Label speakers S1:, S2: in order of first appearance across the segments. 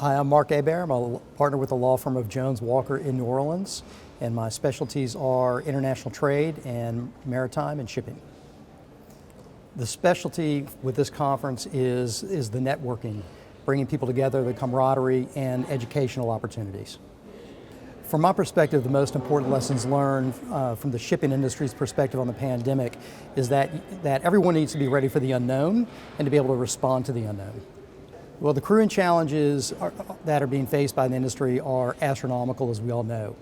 S1: Hi, I'm Marc Hebert. I'm a partner with the law firm of Jones Walker in New Orleans, and my specialties are international trade and maritime and shipping. The specialty with this conference is the networking, bringing people together, the camaraderie, and educational opportunities. From my perspective, the most important lessons learned from the shipping industry's perspective on the pandemic is that everyone needs to be ready for the unknown and to be able to respond to the unknown. Well, the crewing challenges that are being faced by the industry are astronomical, as we all know.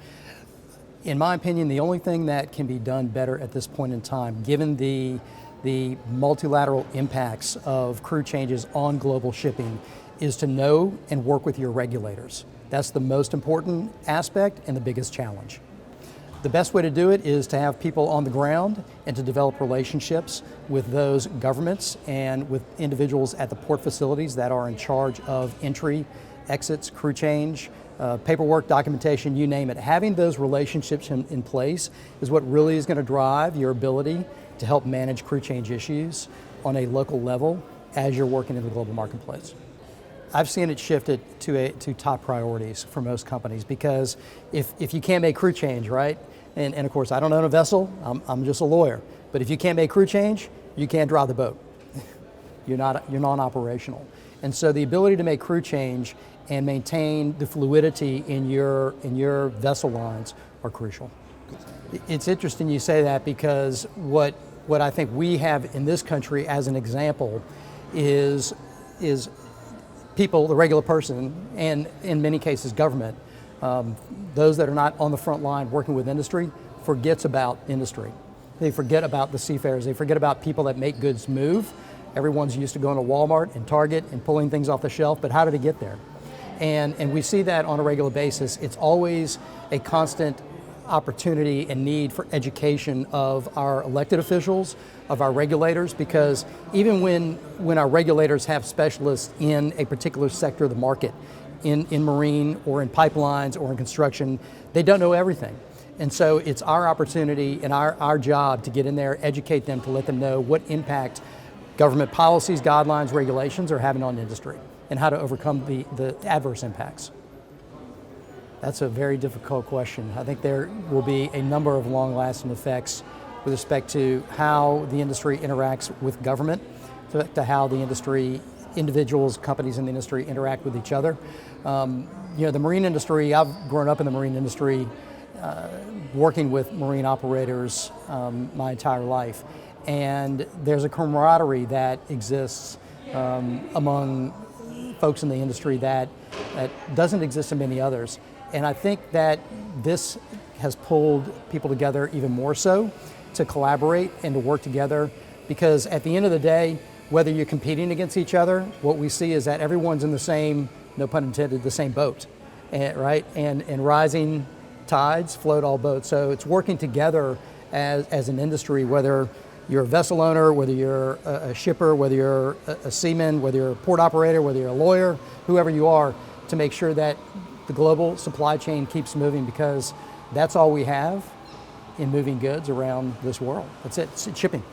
S1: In my opinion, the only thing that can be done better at this point in time, given the multilateral impacts of crew changes on global shipping, is to know and work with your regulators. That's the most important aspect and the biggest challenge. The best way to do it is to have people on the ground and to develop relationships with those governments and with individuals at the port facilities that are in charge of entry, exits, crew change, paperwork, documentation, you name it. Having those relationships in place is what really is going to drive your ability to help manage crew change issues on a local level as you're working in the global marketplace. I've seen it shifted to top priorities for most companies, because if you can't make crew change, right? And of course, I don't own a vessel, I'm just a lawyer. But if you can't make crew change, you can't drive the boat. You're non-operational. And so the ability to make crew change and maintain the fluidity in your vessel lines are crucial. It's interesting you say that, because what I think we have in this country as an example is people, the regular person, and in many cases government, those that are not on the front line working with industry, forgets about industry. They forget about the seafarers. They forget about people that make goods move. Everyone's used to going to Walmart and Target and pulling things off the shelf, but how did it get there? And we see that on a regular basis. It's always a constant opportunity and need for education of our elected officials, of our regulators, because even when our regulators have specialists in a particular sector of the market, in marine or in pipelines or in construction, they don't know everything. And so it's our opportunity and our job to get in there, educate them, to let them know what impact government policies, guidelines, regulations are having on industry and how to overcome the adverse impacts. That's a very difficult question. I think there will be a number of long-lasting effects with respect to how the industry interacts with government, to how the industry, individuals, companies in the industry interact with each other. The marine industry, I've grown up in the marine industry, working with marine operators my entire life. And there's a camaraderie that exists among folks in the industry that doesn't exist in many others. And I think that this has pulled people together even more so to collaborate and to work together, because at the end of the day, whether you're competing against each other, what we see is that everyone's in the same, no pun intended, the same boat, right? And rising tides float all boats. So it's working together as an industry, whether you're a vessel owner, whether you're a shipper, whether you're a seaman, whether you're a port operator, whether you're a lawyer, whoever you are, to make sure that the global supply chain keeps moving, because that's all we have in moving goods around this world. That's it, it's shipping.